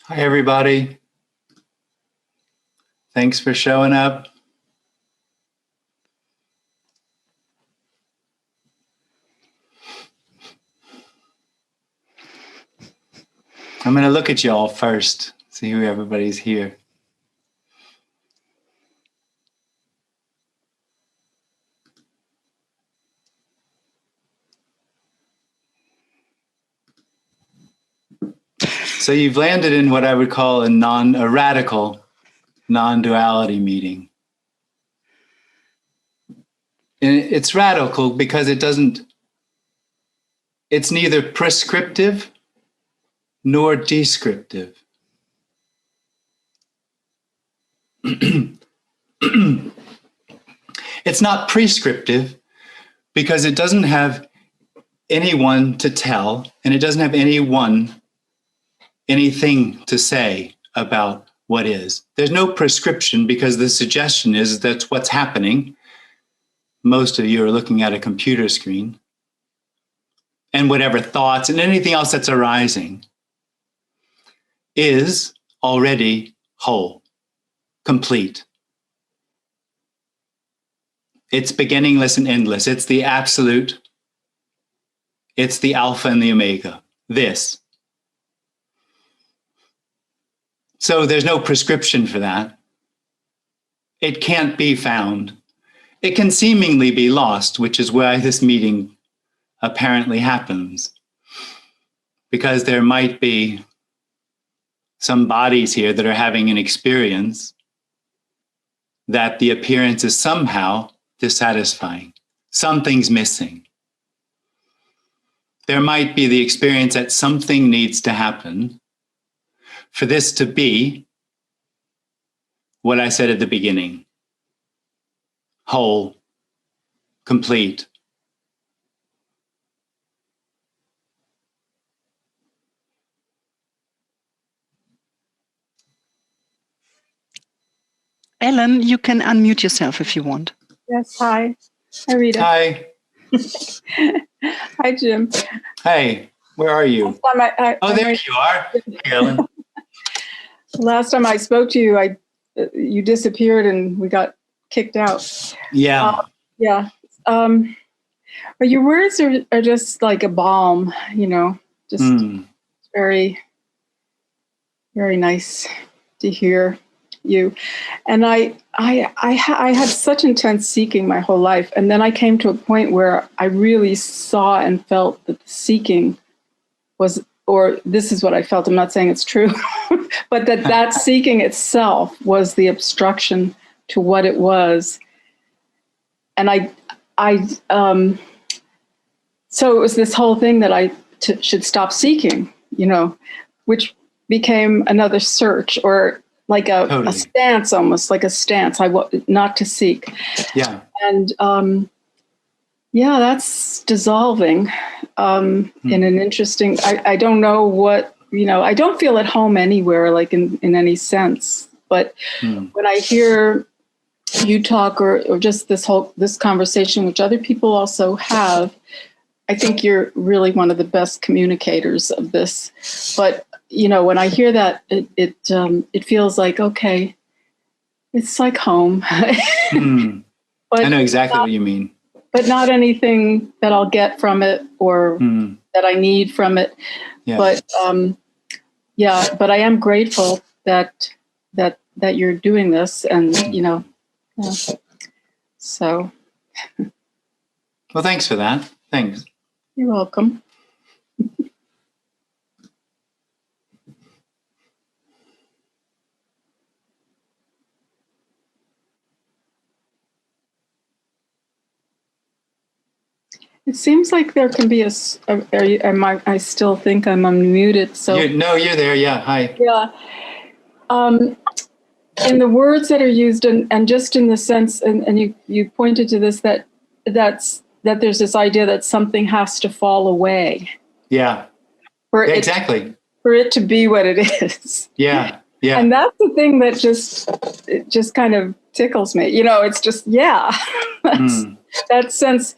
Hi, everybody. Thanks for showing up. I'm going to look at you all first, see who everybody's here. So you've landed in what I would call a radical non-duality meeting. And it's radical because it's neither prescriptive nor descriptive. It's not prescriptive because it doesn't have anyone to tell, and it doesn't have anything to say about what is. There's no prescription because the suggestion is that's what's happening. Most of you are looking at a computer screen, and whatever thoughts and anything else that's arising is already whole, complete. It's beginningless and endless. It's the absolute. It's the alpha and the omega. This. So there's no prescription for that. It can't be found. It can seemingly be lost, which is why this meeting apparently happens. Because there might be some bodies here that are having an experience that the appearance is somehow dissatisfying. Something's missing. There might be the experience that something needs to happen for this to be what I said at the beginning. Whole, complete. Ellen, you can unmute yourself if you want. Yes, hi. Hi, Rita. Hi. Hi, Jim. Hey, where are you? There you are. Hey, Ellen. Last time I spoke to you, you disappeared and we got kicked out. Yeah. Yeah. But your words are just like a balm, just very, very nice to hear you. And I had such intense seeking my whole life. And then I came to a point where I really saw and felt that the seeking was, or this is what I felt, I'm not saying it's true, but that seeking itself was the obstruction to what it was. And so it was this whole thing that I should stop seeking, which became another search, or like a stance, almost like a stance, not to seek. Yeah. And yeah, that's dissolving in an interesting, I don't know what, I don't feel at home anywhere, like in any sense. But when I hear you talk, or just this conversation, which other people also have, I think you're really one of the best communicators of this. But, when I hear that, it feels like, okay, it's like home. But I know exactly what you mean. But not anything that I'll get from it, or that I need from it. Yeah. But but I am grateful that you're doing this, and so. Well, thanks for that. Thanks. You're welcome. It seems like there can be I still think I'm unmuted. So No, you're there. Yeah. Hi. Yeah. In the words that are used, and just in the sense, and you pointed to this, that there's this idea that something has to fall away. Yeah. Exactly. For it to be what it is. Yeah. Yeah. And that's the thing that just kind of tickles me. It's just, that sense.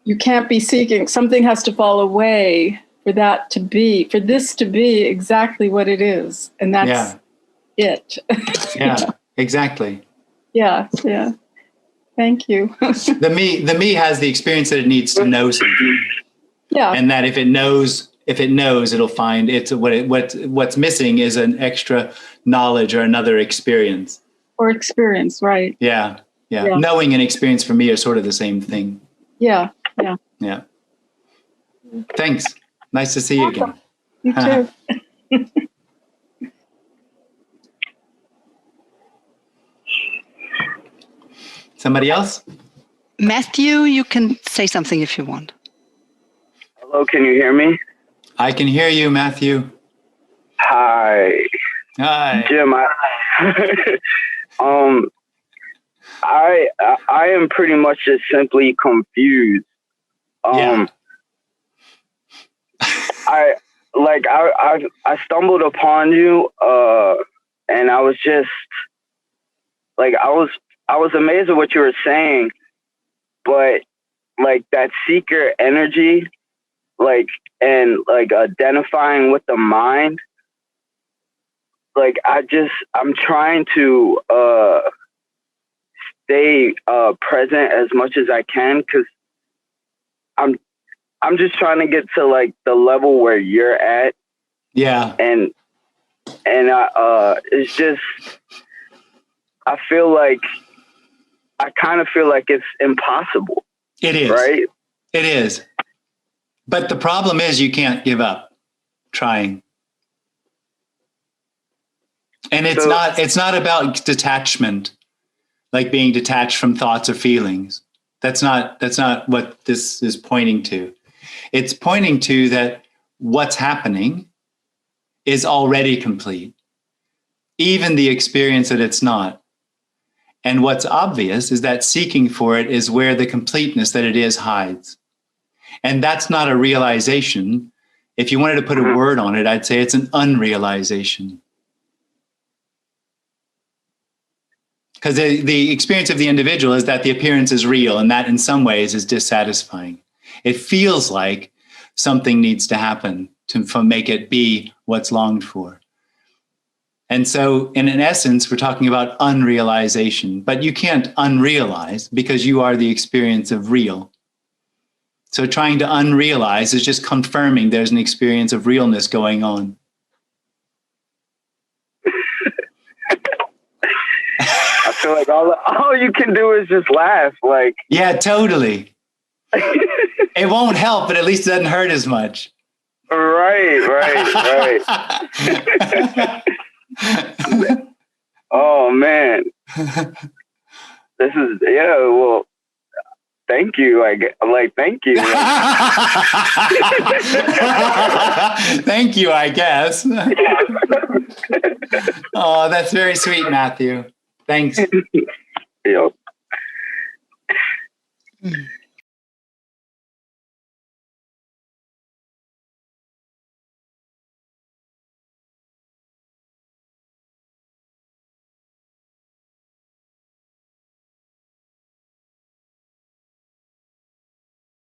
You can't be seeking. Something has to fall away for this to be exactly what it is. And that's it. Yeah, exactly. Yeah. Thank you. The me has the experience that it needs to know something. Yeah. And that if it knows, it'll find what's missing is an extra knowledge or another experience. Or experience, right. Yeah. Knowing and experience for me are sort of the same thing. Yeah. Thanks. Nice to see you again. You too. Somebody else? Matthew, you can say something if you want. Hello, can you hear me? I can hear you, Matthew. Hi. Jim, I am pretty much just simply confused. I stumbled upon you, and I was just like, I was amazed at what you were saying, but like that seeker energy, and identifying with the mind, I'm trying to stay present as much as I can, because I'm just trying to get to like the level where you're at. Yeah. And it's just, I kind of feel like it's impossible. It is. Right? It is. But the problem is you can't give up trying. And it's not about detachment, like being detached from thoughts or feelings. That's not what this is pointing to. It's pointing to that what's happening is already complete, even the experience that it's not. And what's obvious is that seeking for it is where the completeness that it is hides. And that's not a realization. If you wanted to put a word on it, I'd say it's an unrealization. Because the experience of the individual is that the appearance is real, and that in some ways is dissatisfying. It feels like something needs to happen to make it be what's longed for. And so in essence, we're talking about unrealization, but you can't unrealize because you are the experience of real. So trying to unrealize is just confirming there's an experience of realness going on. I feel like all you can do is just laugh. Like, yeah, totally. It won't help, but at least it doesn't hurt as much. Right. Oh man, this is well. Thank you. Thank you. Thank you, I guess. Oh, that's very sweet, Matthew. Thanks. Yeah.